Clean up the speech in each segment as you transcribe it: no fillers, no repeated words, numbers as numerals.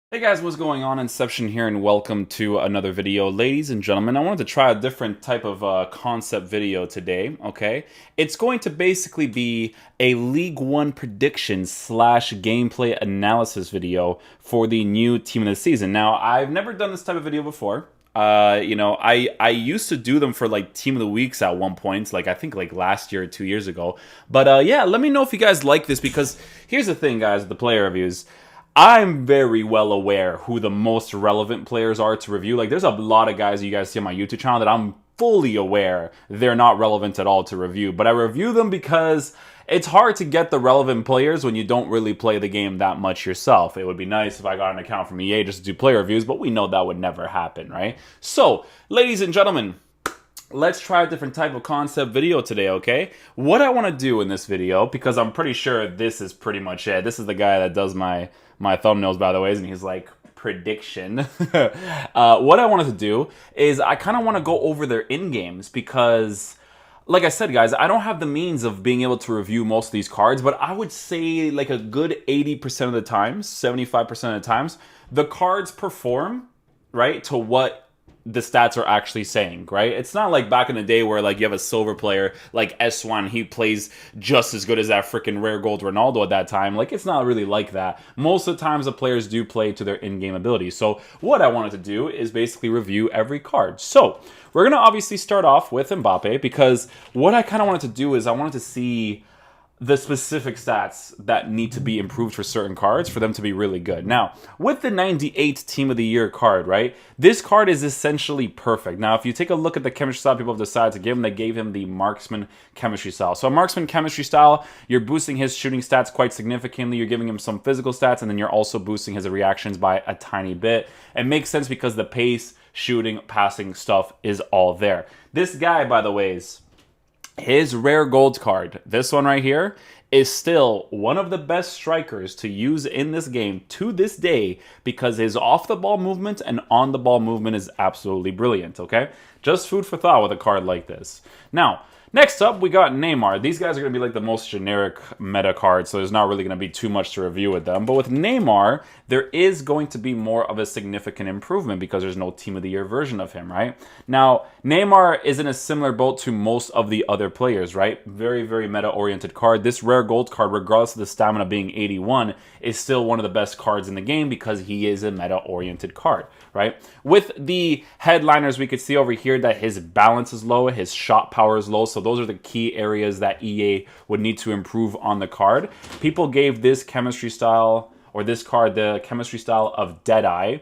Hey guys, what's going on? Inception here, and welcome to another video. Ladies and gentlemen, I wanted to try a different type of concept video today, okay? It's going to basically be a League One prediction slash gameplay analysis video for the new team of the season. Now, I've never done this type of video before. I used to do them for like team of the weeks at one point, like I think like last year or 2 years ago. But yeah, let me know if you guys like this, because here's the thing, guys, with the player reviews. I'm very well aware who the most relevant players are to review. Like, there's a lot of guys you guys see on my YouTube channel that I'm fully aware they're not relevant at all to review. But I review them because it's hard to get the relevant players when you don't really play the game that much yourself. It would be nice if I got an account from EA just to do player reviews, but we know that would never happen, right? So, ladies and gentlemen, let's try a different type of concept video today, okay? What I want to do in this video, because I'm pretty sure this is pretty much it. This is the guy that does my thumbnails, by the way, and he's like, prediction. What I wanted to do is I kind of want to go over their in-games, because like I said, guys, I don't have the means of being able to review most of these cards, but I would say like a good 80% of the times, 75% of the times, the cards perform, right, to what the stats are actually saying, right? It's not like back in the day where like you have a silver player like S1, he plays just as good as that freaking rare gold Ronaldo at that time. Like, it's not really like that. Most of the times the players do play to their in-game ability. So what I wanted to do is basically review every card. So we're going to obviously start off with Mbappe, because what I kind of wanted to do is I wanted to see the specific stats that need to be improved for certain cards for them to be really good. Now, with the 98 Team of the Year card, right, this card is essentially perfect. Now, if you take a look at the chemistry style people have decided to give him, they gave him the Marksman chemistry style. So a Marksman chemistry style, you're boosting his shooting stats quite significantly, you're giving him some physical stats, and then you're also boosting his reactions by a tiny bit. It makes sense because the pace, shooting, passing stuff is all there. This guy, by the way, is... his rare gold card, this one right here, is still one of the best strikers to use in this game to this day, because his off-the-ball movement and on-the-ball movement is absolutely brilliant, okay? Just food for thought with a card like this. Now, next up, we got Neymar. These guys are going to be like the most generic meta cards, so there's not really going to be too much to review with them. But with Neymar, there is going to be more of a significant improvement because there's no Team of the Year version of him, right? Now, Neymar is in a similar boat to most of the other players, right? Very, very meta-oriented card. This rare gold card, regardless of the stamina being 81, is still one of the best cards in the game because he is a meta-oriented card, right? With the headliners, we could see over here that his balance is low, his shot power is low, so those are the key areas that EA would need to improve on the card. People gave this chemistry style, or this card, the chemistry style of Deadeye.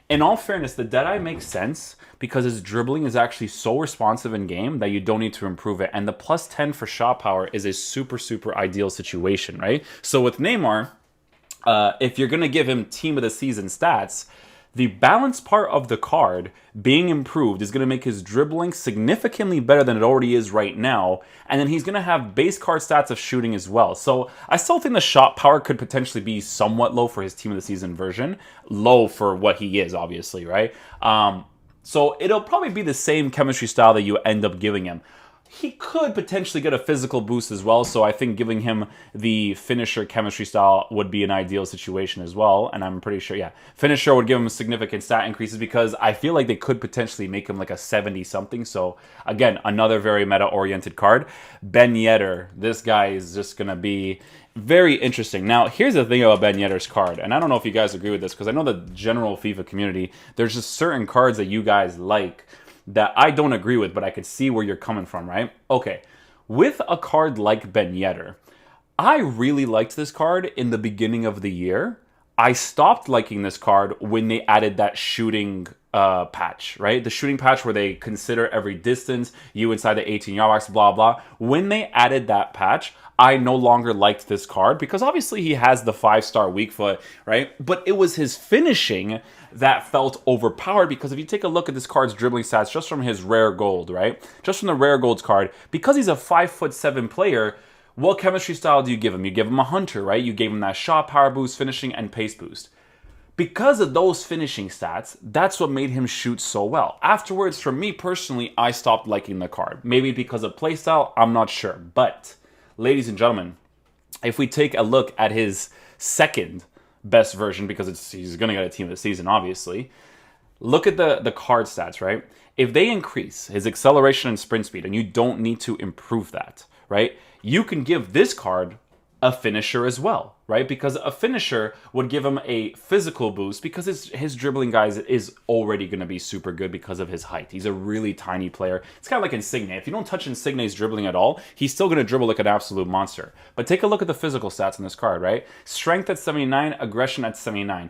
In all fairness, the Deadeye makes sense because his dribbling is actually so responsive in game that you don't need to improve it. And the plus 10 for shot power is a super, super ideal situation, right? So with Neymar, if you're going to give him team of the season stats, the balance part of the card being improved is going to make his dribbling significantly better than it already is right now. And then he's going to have base card stats of shooting as well. So I still think the shot power could potentially be somewhat low for his team of the season version. Low for what he is, obviously, right? So it'll probably be the same chemistry style that you end up giving him. He could potentially get a physical boost as well, so I think giving him the finisher chemistry style would be an ideal situation as well, and I'm pretty sure, yeah, finisher would give him significant stat increases because I feel like they could potentially make him like a 70-something, so again, another very meta-oriented card. Ben Yedder, this guy is just going to be very interesting. Now, here's the thing about Ben Yedder's card, and I don't know if you guys agree with this, because I know the general FIFA community, there's just certain cards that you guys like that I don't agree with, but I could see where you're coming from, right? Okay, with a card like Ben Yedder, I really liked this card in the beginning of the year. I stopped liking this card when they added that shooting patch, right? The shooting patch where they consider every distance, you inside the 18-yard box, blah, blah. When they added that patch, I no longer liked this card because obviously he has the 5-star weak foot, right? But it was his finishing that felt overpowered, because if you take a look at this card's dribbling stats just from his rare gold, right? Just from the rare golds card, because he's a 5'7" player, what chemistry style do you give him? You give him a hunter, right? You gave him that shot, power boost, finishing, and pace boost. Because of those finishing stats, that's what made him shoot so well. Afterwards, for me personally, I stopped liking the card. Maybe because of playstyle, I'm not sure. But, ladies and gentlemen, if we take a look at his second best version because he's going to get a team of the season, obviously. Look at the card stats, right? If they increase his acceleration and sprint speed, and you don't need to improve that, right? You can give this card a finisher as well, right? Because a finisher would give him a physical boost because his dribbling, guys, is already going to be super good because of his height. He's a really tiny player. It's kind of like Insigne. If you don't touch Insigne's dribbling at all, he's still going to dribble like an absolute monster. But take a look at the physical stats on this card, right? Strength at 79, aggression at 79.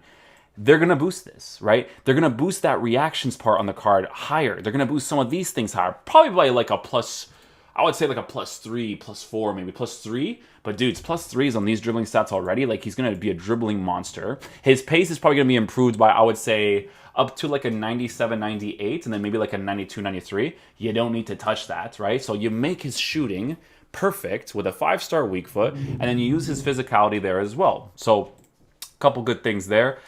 They're going to boost this, right? They're going to boost that reactions part on the card higher. They're going to boost some of these things higher. Probably by like a plus, I would say like a +3, +4, maybe +3. But dudes, +3s on these dribbling stats already. Like, he's going to be a dribbling monster. His pace is probably going to be improved by, I would say, up to like a 97, 98, and then maybe like a 92, 93. You don't need to touch that, right? So you make his shooting perfect with a 5-star weak foot, and then you use his physicality there as well. So a couple good things there.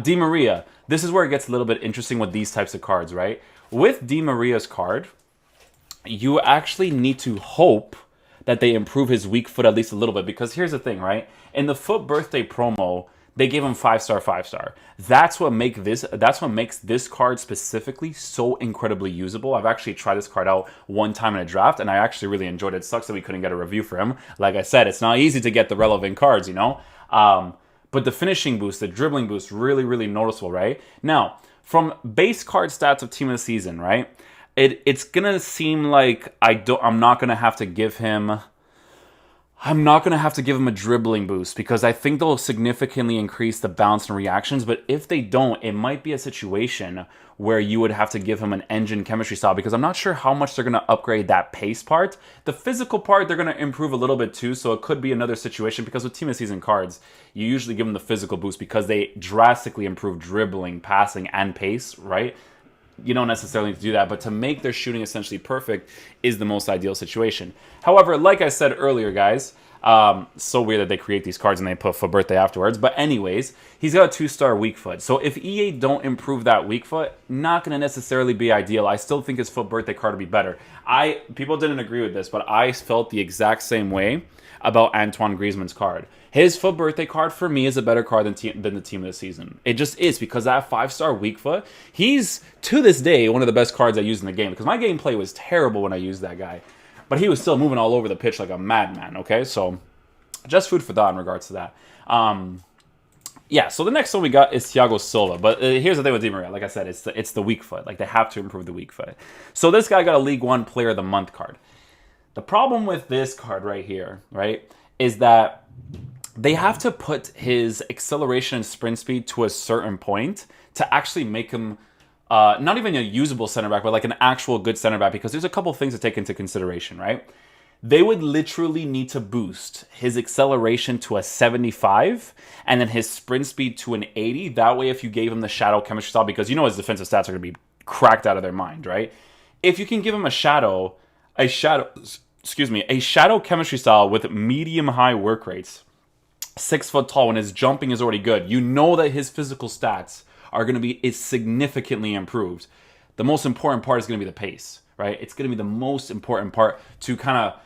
Di Maria, this is where it gets a little bit interesting with these types of cards, right? With Di Maria's card, you actually need to hope that they improve his weak foot at least a little bit, because here's the thing, right? In the Foot Birthday promo, they gave him 5-star, 5-star. That's what makes this card specifically so incredibly usable. I've actually tried this card out one time in a draft, and I actually really enjoyed it. It sucks that we couldn't get a review for him. Like I said, it's not easy to get the relevant cards, you know? But the finishing boost, the dribbling boost, really, really noticeable, right? Now, from base card stats of Team of the Season, right? It's gonna seem like I'm not gonna have to give him a dribbling boost, because I think they'll significantly increase the bounce and reactions. But if they don't, it might be a situation where you would have to give him an engine chemistry style, because I'm not sure how much they're going to upgrade that pace part. The physical part, they're going to improve a little bit too, so it could be another situation, because with Team of the Season cards, you usually give them the physical boost because they drastically improve dribbling, passing, and pace, right? You don't necessarily need to do that, but to make their shooting essentially perfect is the most ideal situation. However, like I said earlier, guys, so weird that they create these cards and they put for birthday afterwards. But anyways, he's got a 2-star weak foot. So if EA don't improve that weak foot, not going to necessarily be ideal. I still think his Foot Birthday card would be better. People didn't agree with this, but I felt the exact same way about Antoine Griezmann's card. His Foot Birthday card, for me, is a better card than the Team of the Season. It just is, because that 5-star weak foot, he's, to this day, one of the best cards I used in the game, because my gameplay was terrible when I used that guy. But he was still moving all over the pitch like a madman, okay? So, just food for thought in regards to that. Yeah, so the next one we got is Thiago Silva. But here's the thing with Di Maria. Like I said, it's the weak foot. Like, they have to improve the weak foot. So this guy got a League One Player of the Month card. The problem with this card right here, right, is that they have to put his acceleration and sprint speed to a certain point to actually make him not even a usable center back, but like an actual good center back, because there's a couple things to take into consideration, right? They would literally need to boost his acceleration to a 75 and then his sprint speed to an 80. That way, if you gave him the shadow chemistry style, because you know his defensive stats are going to be cracked out of their mind, right? If you can give him a shadow chemistry style with medium-high work rates, 6 foot tall, when his jumping is already good, you know that his physical stats are going to be significantly improved. The most important part is going to be the pace, right? It's going to be the most important part to kind of,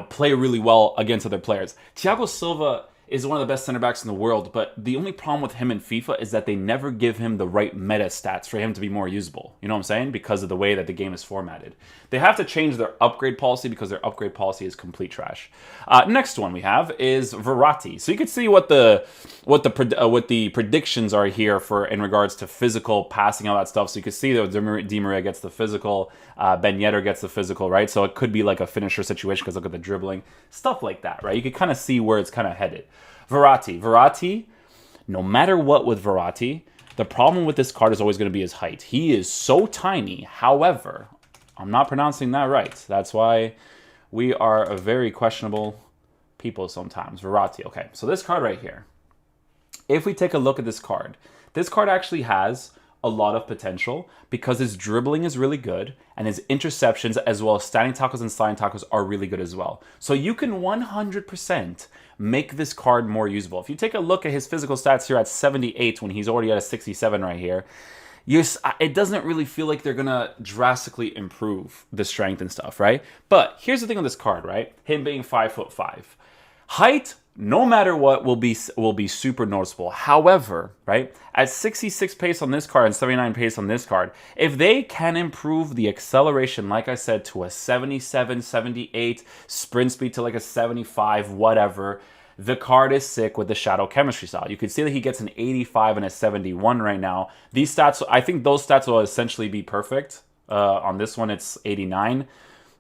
play really well against other players. Thiago Silva is one of the best center backs in the world, but the only problem with him in FIFA is that they never give him the right meta stats for him to be more usable. You know what I'm saying? Because of the way that the game is formatted. They have to change their upgrade policy, because their upgrade policy is complete trash. Next one we have is Moratti. So you can see what the predictions are here for in regards to physical passing, all that stuff. So you can see that Di Maria gets the physical, Ben Yedder gets the physical, right? So it could be like a finisher situation because look at the dribbling, stuff like that, right? You can kind of see where it's kind of headed. Moratti, no matter what with Moratti, the problem with this card is always going to be his height. He is so tiny. However, I'm not pronouncing that right. That's why we are a very questionable people sometimes. Moratti. Okay, so this card right here. If we take a look at this card actually has a lot of potential because his dribbling is really good and his interceptions as well as standing tackles and sliding tackles are really good as well. So you can 100% make this card more usable. If you take a look at his physical stats here at 78 when he's already at a 67 right here, it doesn't really feel like they're going to drastically improve the strength and stuff, right? But here's the thing with this card, right? Him being 5'5". Height, no matter what, will be super noticeable. However, right, at 66 pace on this card and 79 pace on this card, if they can improve the acceleration, like I said, to a 77, 78, sprint speed to like a 75, whatever, the card is sick with the shadow chemistry style. You can see that he gets an 85 and a 71 right now. These stats, I think those stats will essentially be perfect. On this one, it's 89.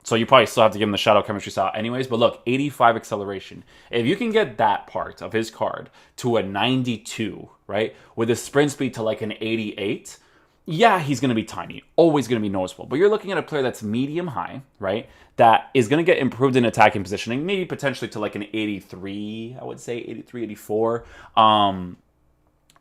So you probably still have to give him the shadow chemistry style anyways. But look, 85 acceleration. If you can get that part of his card to a 92, right, with a sprint speed to like an 88, yeah, he's going to be tiny. Always going to be noticeable. But you're looking at a player that's medium high, right, that is going to get improved in attacking positioning, maybe potentially to like an 83, I would say, 83, 84.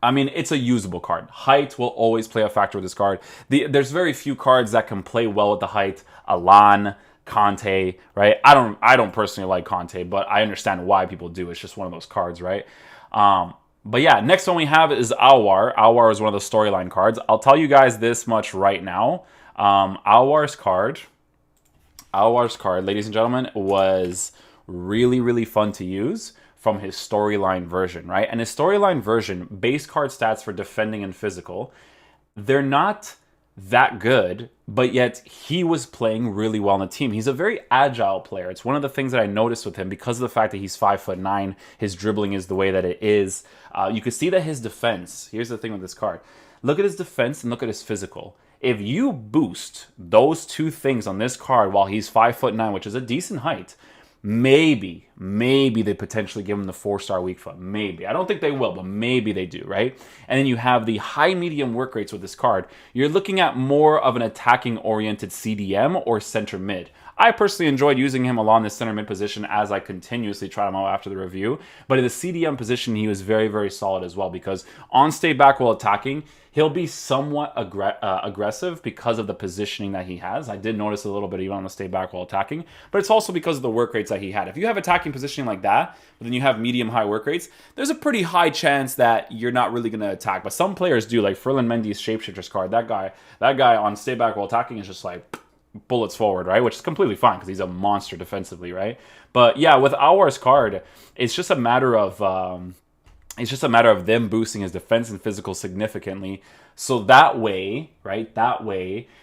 I mean, it's a usable card. Height will always play a factor with this card. There's very few cards that can play well with the height. Alan, Conte, right? I don't personally like Conte, but I understand why people do. It's just one of those cards, right? But yeah, next one we have is Aouar. Aouar is one of the storyline cards. I'll tell you guys this much right now. Aouar's card, ladies and gentlemen, was really, really fun to use from his storyline version, right? And his storyline version, base card stats for defending and physical, they're not that good, but yet he was playing really well on the team. He's a very agile player. It's one of the things that I noticed with him because of the fact that he's 5'9", his dribbling is the way that it is. You can see that his defense, here's the thing with this card. Look at his defense and look at his physical. If you boost those two things on this card while he's 5'9", which is a decent height, maybe they potentially give him the 4-star weak foot. Maybe. I don't think they will, but maybe they do, right? And then you have the high-medium work rates with this card. You're looking at more of an attacking-oriented CDM or center mid. I personally enjoyed using him along the center mid position as I continuously tried him out after the review. But in the CDM position, he was very, very solid as well because on stay back while attacking, he'll be somewhat aggressive because of the positioning that he has. I did notice a little bit even on the stay back while attacking, but it's also because of the work rates that he had. If you have attacking positioning like that, but then you have medium-high work rates, there's a pretty high chance that you're not really going to attack. But some players do, like Ferland Mendy's Shapeshifter's card. That guy on stay back while attacking is just like bullets forward, right? Which is completely fine because he's a monster defensively, right? But yeah, with Aouar's card, it's just a matter of them boosting his defense and physical significantly. So that way, right,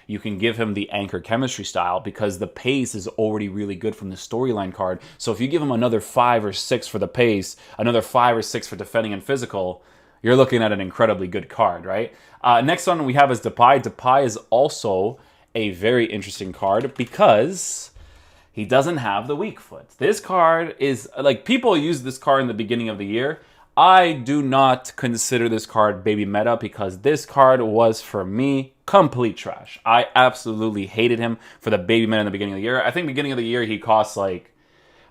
you can give him the anchor chemistry style because the pace is already really good from the storyline card. So if you give him another 5 or 6 for the pace, another 5 or 6 for defending and physical, you're looking at an incredibly good card, right? Next one we have is Depay. Depay is also a very interesting card because he doesn't have the weak foot. This card is, like, people use this card in the beginning of the year. I do not consider this card baby meta because this card was, for me, complete trash. I absolutely hated him for the baby meta in the beginning of the year. I think beginning of the year he cost like,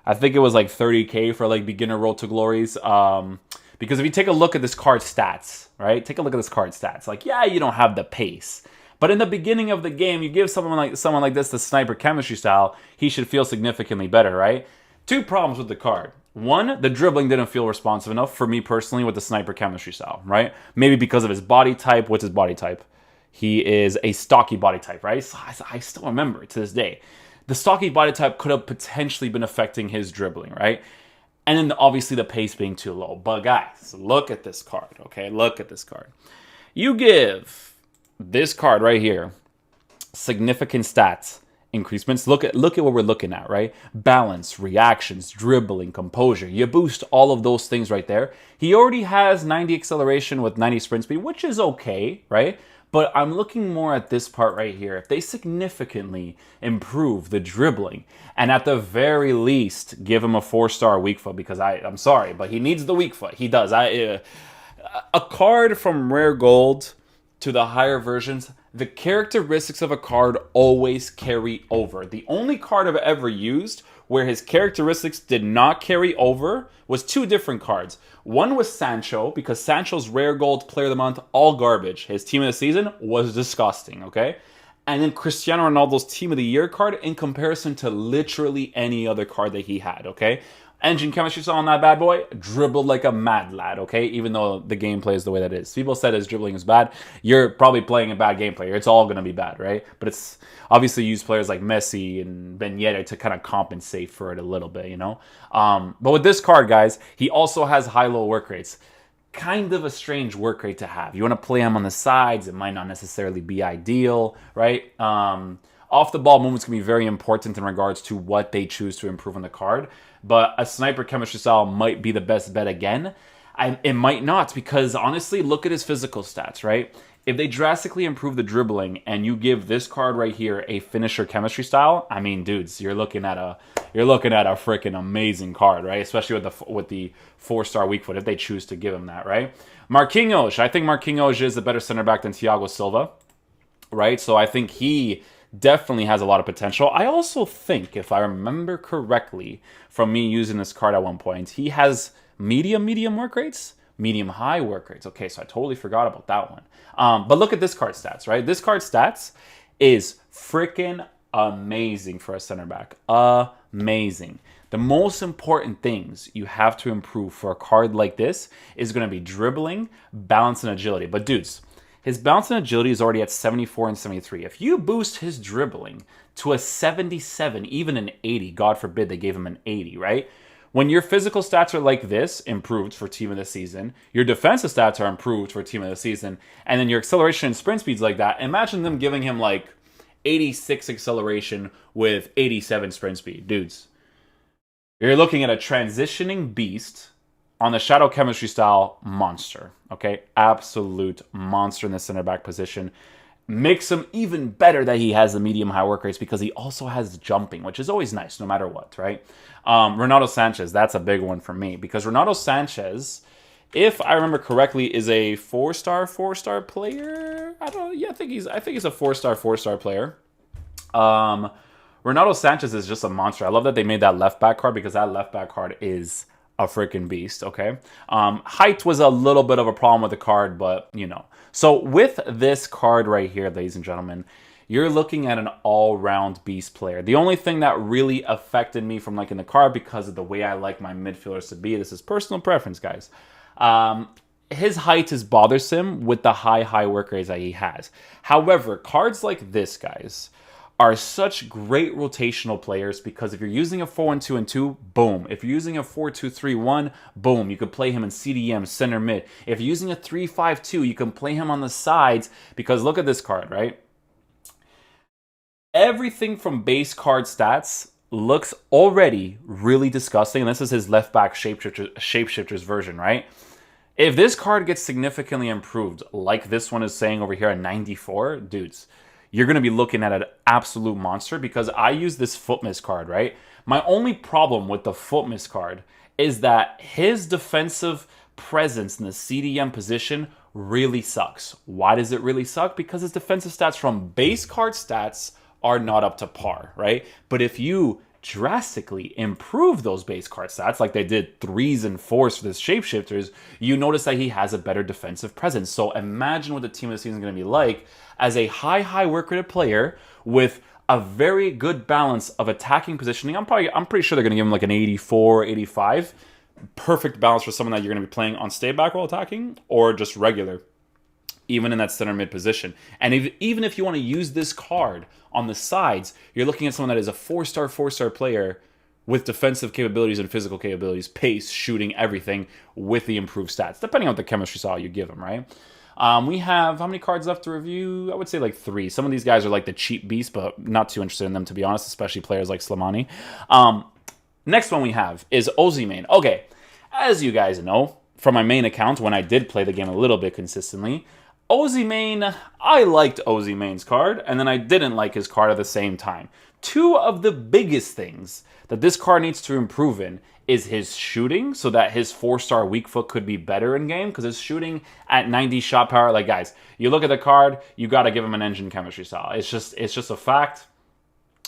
I think it was like 30K for like beginner road to glories. Because if you take a look at this card's stats, right? Take a look at this card's stats. Like, yeah, you don't have the pace. But in the beginning of the game, you give someone like this the sniper chemistry style, he should feel significantly better, right? Two problems with the card. One, the dribbling didn't feel responsive enough for me personally with the sniper chemistry style, right? Maybe because of his body type. What's his body type? He is a stocky body type, right? So I still remember it to this day. The stocky body type could have potentially been affecting his dribbling, right? And then obviously the pace being too low. But guys, look at this card, okay? Look at this card. You give this card right here significant stats increasements. Look at what we're looking at, right? Balance, reactions, dribbling, composure. You boost all of those things right there. He already has 90 acceleration with 90 sprint speed, which is okay, right? But I'm looking more at this part right here. If they significantly improve the dribbling and at the very least give him a 4-star weak foot, because I'm sorry, but he needs the weak foot. He does. A card from rare gold to the higher versions, the characteristics of a card always carry over. The only card I've ever used where his characteristics did not carry over was 2 different cards. One was Sancho, because Sancho's rare gold player of the month, all garbage. His team of the season was disgusting, okay? And then Cristiano Ronaldo's team of the year card in comparison to literally any other card that he had, okay? Engine chemistry style on that bad boy, dribbled like a mad lad, okay? Even though the gameplay is the way that it is. People said his dribbling is bad. You're probably playing a bad gameplay. It's all going to be bad, right? But it's obviously used players like Messi and Ben Yedder to kind of compensate for it a little bit, you know? But with this card, guys, he also has high-low work rates. Kind of a strange work rate to have. You want to play him on the sides. It might not necessarily be ideal, right? Off the ball movements can be very important in regards to what they choose to improve on the card. But a sniper chemistry style might be the best bet again. It might not, because honestly, look at his physical stats, right? If they drastically improve the dribbling and you give this card right here a finisher chemistry style, I mean, dudes, you're looking at a freaking amazing card, right? Especially with the 4-star weak foot, if they choose to give him that, right? Marquinhos, I think Marquinhos is a better center back than Thiago Silva, right? So I think he definitely has a lot of potential. I also think, if I remember correctly from me using this card at one point, he has medium work rates, medium high work rates. Okay, so I totally forgot about that one. But look at this card stats, right? This card stats is freaking amazing for a center back. Amazing. The most important things you have to improve for a card like this is going to be dribbling, balance, and agility. But dudes, his balance and agility is already at 74 and 73. If you boost his dribbling to a 77, even an 80, God forbid they gave him an 80, right? When your physical stats are like this, improved for team of the season, your defensive stats are improved for team of the season, and then your acceleration and sprint speeds like that, imagine them giving him like 86 acceleration with 87 sprint speed. Dudes, you're looking at a transitioning beast on the shadow chemistry style monster, okay? Absolute monster in the center back position. Makes him even better that he has the medium high work rates because he also has jumping, which is always nice no matter what, right? Renato Sanchez, that's a big one for me because Renato Sanchez, if I remember correctly, is a four-star player. I think he's a four-star player. Renato Sanchez is just a monster. I love that they made that left back card because that left back card is a freaking beast, okay? Height was a little bit of a problem with the card, but, you know. So with this card right here, ladies and gentlemen, you're looking at an all-round beast player. The only thing that really affected me from liking the card because of the way I like my midfielders to be, this is personal preference, guys. His height is bothersome with the high work rates that he has. However, cards like this, guys, are such great rotational players because if you're using a 4-1-2-2, boom. If you're using a 4-2-3-1, boom. You could play him in CDM, center mid. If you're using a 3-5-2, you can play him on the sides because look at this card, right? Everything from base card stats looks already really disgusting. And this is his left back shapeshifters version, right? If this card gets significantly improved, like this one is saying over here at 94, dudes, you're going to be looking at an absolute monster because I use this foot miss card, right? My only problem with the foot miss card is that his defensive presence in the CDM position really sucks. Why does it really suck? Because his defensive stats from base card stats are not up to par, right? But if you drastically improve those base card stats, like they did 3s and 4s for this shapeshifters, you notice that he has a better defensive presence. So imagine what the team of the season is going to be like as a high work rated player with a very good balance of attacking positioning. I'm pretty sure they're going to give him like an 84, 85. Perfect balance for someone that you're going to be playing on stay back while attacking or just regular, even in that center mid position. And even if you want to use this card on the sides, you're looking at someone that is a 4-star player with defensive capabilities and physical capabilities, pace, shooting, everything with the improved stats, depending on what the chemistry style you give him, right? We have how many cards left to review? I would say like 3. Some of these guys are like the cheap beast, but not too interested in them, to be honest, especially players like Slimani. Next one we have is Osimhen. Okay, as you guys know, from my main account, when I did play the game a little bit consistently, Osimhen, I liked Osimhen's card, and then I didn't like his card at the same time. Two of the biggest things that this card needs to improve in is his shooting, so that his 4-star weak foot could be better in game, because his shooting at 90 shot power, like guys, you look at the card, you got to give him an engine chemistry style. It's just a fact.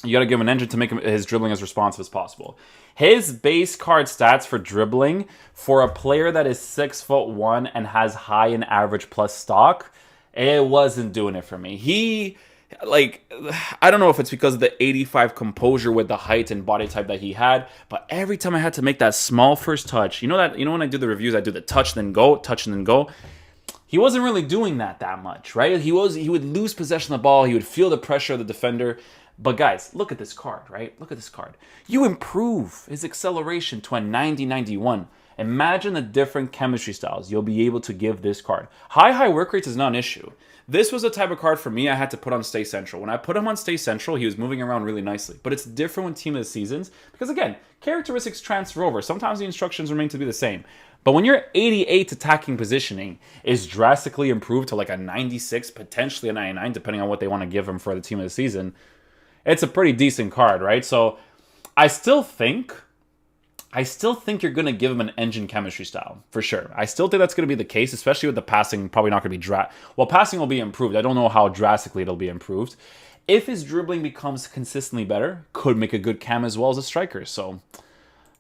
You got to give him an engine to make his dribbling as responsive as possible. His base card stats for dribbling for a player that is 6'1" and has high and average plus stock, it wasn't doing it for me. He like, I don't know if it's because of the 85 composure with the height and body type that he had, but every time I had to make that small first touch, when I do the reviews, I do the touch then go, touch and then go. He wasn't really doing that much, right? He would lose possession of the ball, he would feel the pressure of the defender. But guys, look at this card, right? Look at this card. You improve his acceleration to a 90-91. Imagine the different chemistry styles you'll be able to give this card. High work rates is not an issue. This was a type of card for me I had to put on Stay Central. When I put him on Stay Central, he was moving around really nicely. But it's different with Team of the Seasons because, again, characteristics transfer over. Sometimes the instructions remain to be the same. But when your 88 attacking positioning is drastically improved to like a 96, potentially a 99, depending on what they want to give him for the Team of the Season, it's a pretty decent card, right? So I still think you're going to give him an engine chemistry style, for sure. I still think that's going to be the case, especially with the passing probably not going to be well, passing will be improved. I don't know how drastically it'll be improved. If his dribbling becomes consistently better, could make a good cam as well as a striker. So,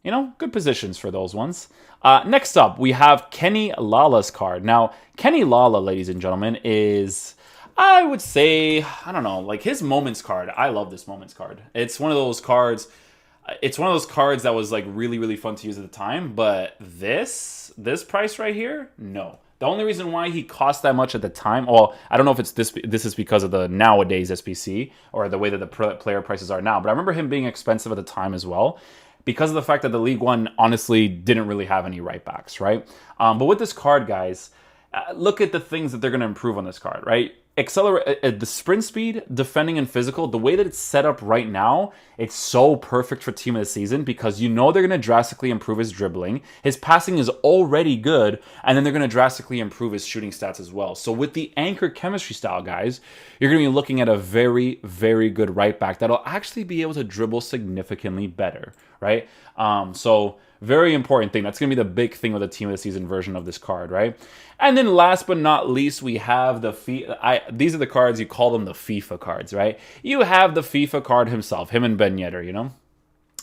good positions for those ones. Next up, we have Kenny Lala's card. Now, Kenny Lala, ladies and gentlemen, is, I would say, I don't know, like his moments card. I love this moments card. It's one of those cards that was like really, really fun to use at the time, but this price right here, no. The only reason why he cost that much at the time, well, I don't know if it's this is because of the nowadays SBC or the way that the player prices are now, but I remember him being expensive at the time as well because of the fact that the League One honestly didn't really have any right backs, right? But with this card, guys, look at the things that they're going to improve on this card, right? The sprint speed, defending, and physical, the way that it's set up right now, it's so perfect for Team of the Season because they're going to drastically improve his dribbling. His passing is already good, and then they're going to drastically improve his shooting stats as well. So with the anchor chemistry style, guys, you're going to be looking at a very, very good right back that'll actually be able to dribble significantly better, right? So very important thing. That's going to be the big thing with the Team of the Season version of this card, right? And then last but not least, we have these are the cards, you call them the FIFA cards, right? You have the FIFA card himself, him and Ben Yedder,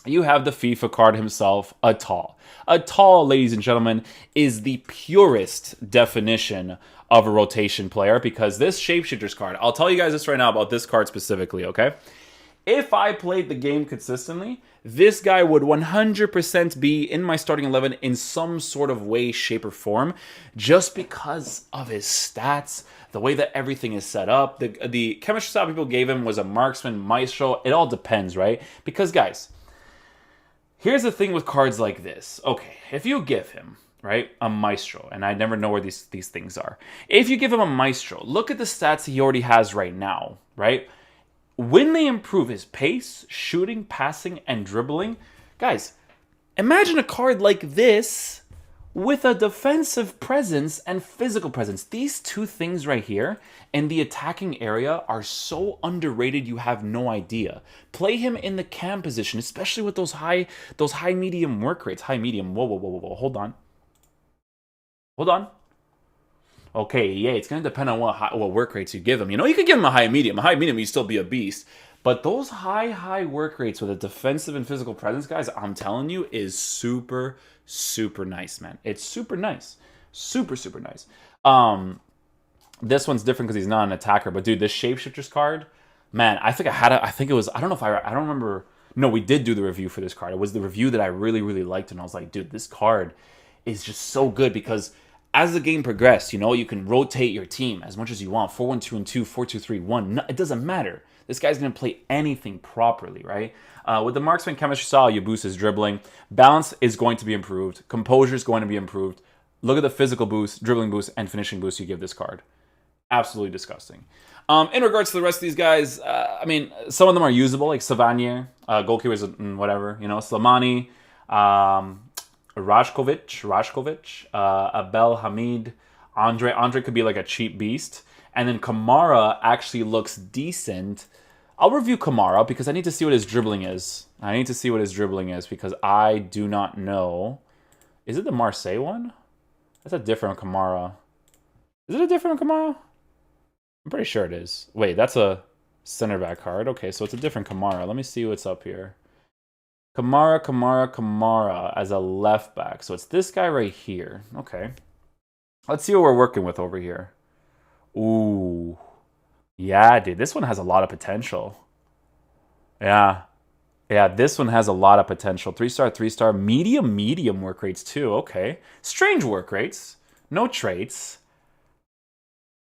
You have the FIFA card himself, Atal. Atal, ladies and gentlemen, is the purest definition of a rotation player because this Shapeshifters card, I'll tell you guys this right now about this card specifically, okay? If I played the game consistently, this guy would 100% be in my starting 11 in some sort of way, shape, or form, just because of his stats, the way that everything is set up. The chemistry style people gave him was a marksman, maestro. It all depends, right? Because, guys, here's the thing with cards like this. Okay, if you give him, right, a maestro, and I never know where these things are. If you give him a maestro, look at the stats he already has right now, right? When they improve his pace, shooting, passing, and dribbling, guys, imagine a card like this with a defensive presence and physical presence. These two things right here in the attacking area are so underrated you have no idea. Play him in the cam position, especially with those high medium work rates. High medium. Whoa. Hold on. Okay, yeah, it's going to depend on what work rates you give him. You could give him a high medium. A high medium, you still be a beast. But those high work rates with a defensive and physical presence, guys, I'm telling you, is super, super nice, man. It's super nice. Super, super nice. This one's different because he's not an attacker. But, dude, this Shapeshifters card, man, I think I don't remember. No, we did do the review for this card. It was the review that I really, really liked. And I was like, dude, this card is just so good because as the game progressed, you can rotate your team as much as you want. 4-1-2-2, 4-2-3-1. No, it doesn't matter. This guy's going to play anything properly, right? With the marksman chemistry style, you boost his dribbling. Balance is going to be improved. Composure is going to be improved. Look at the physical boost, dribbling boost, and finishing boost you give this card. Absolutely disgusting. In regards to the rest of these guys, some of them are usable, like Savanier, goalkeepers and whatever. Slimani, Rashkovic, Abel Hamid, Andre could be like a cheap beast. And then Kamara actually looks decent. I'll review Kamara because I need to see what his dribbling is. Because I do not know. Is it the Marseille one? That's a different Kamara. Is it a different Kamara? I'm pretty sure it is. Wait, that's a center back card. Okay, so it's a different Kamara. Let me see what's up here. Kamara as a left back. So it's this guy right here. Okay. Let's see what we're working with over here. Ooh. Yeah, dude, this one has a lot of potential. Yeah. Yeah, this one has a lot of potential. 3-star, 3-star, medium, medium work rates too. Okay. Strange work rates. No traits.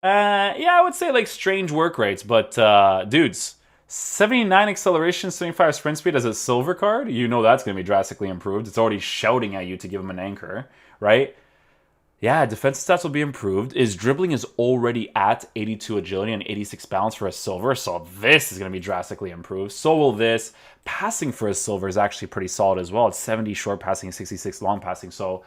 Yeah, I would say like strange work rates, but dudes, 79 acceleration, 75 sprint speed as a silver card, you know that's going to be drastically improved. It's already shouting at you to give him an anchor, right? Yeah, defensive stats will be improved. His dribbling is already at 82 agility and 86 balance for a silver, so this is going to be drastically improved. So will this. Passing for a silver is actually pretty solid as well. It's 70 short passing and 66 long passing, so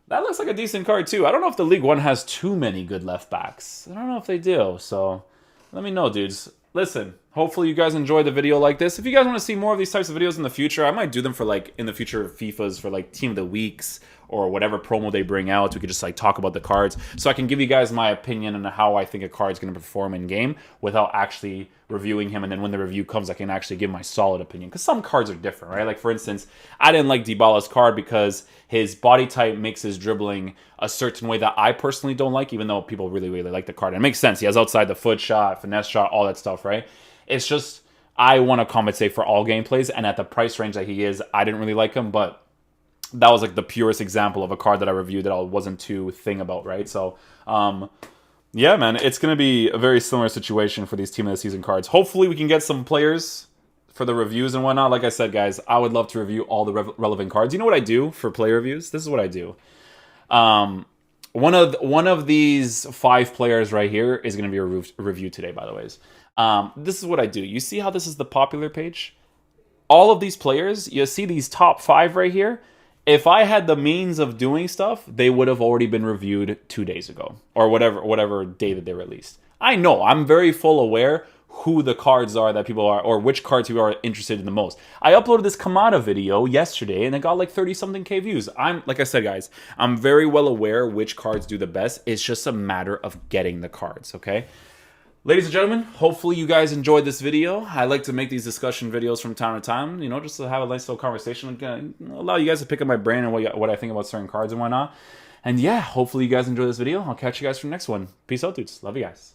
that looks like a decent card too. I don't know if the League One has too many good left backs. I don't know if they do, so let me know, dudes. Listen, hopefully you guys enjoyed the video like this. If you guys want to see more of these types of videos in the future, I might do them for like in the future FIFAs for like Team of the Weeks or whatever promo they bring out. We could just like talk about the cards so I can give you guys my opinion on how I think a card's going to perform in game without actually reviewing him. And then when the review comes, I can actually give my solid opinion because some cards are different, right? Like for instance, I didn't like Dybala's card because his body type makes his dribbling a certain way that I personally don't like, even though people really, really like the card. And it makes sense. He has outside the foot shot, finesse shot, all that stuff, right? It's just, I want to compensate for all gameplays, and at the price range that he is, I didn't really like him, but that was like the purest example of a card that I reviewed that I wasn't too thing about, right? So, yeah, man, it's going to be a very similar situation for these Team of the Season cards. Hopefully we can get some players for the reviews and whatnot. Like I said, guys, I would love to review all the relevant cards. You know what I do for player reviews? This is what I do. One of these 5 players right here is going to be a review today, by the way. This is what I do. You see how this is the popular page? All of these players, you see these top 5 right here? If I had the means of doing stuff, they would have already been reviewed 2 days ago or whatever day that they released. I know, I'm very full aware who the cards are that people are, or which cards people are interested in the most. I uploaded this Kamada video yesterday and it got like 30-something K views. Like I said, guys, I'm very well aware which cards do the best. It's just a matter of getting the cards, okay? Ladies and gentlemen, hopefully you guys enjoyed this video. I like to make these discussion videos from time to time, you know, just to have a nice little conversation, allow you guys to pick up my brain and what I think about certain cards and whatnot. And yeah, hopefully you guys enjoy this video. I'll catch you guys for the next one. Peace out, dudes. Love you guys.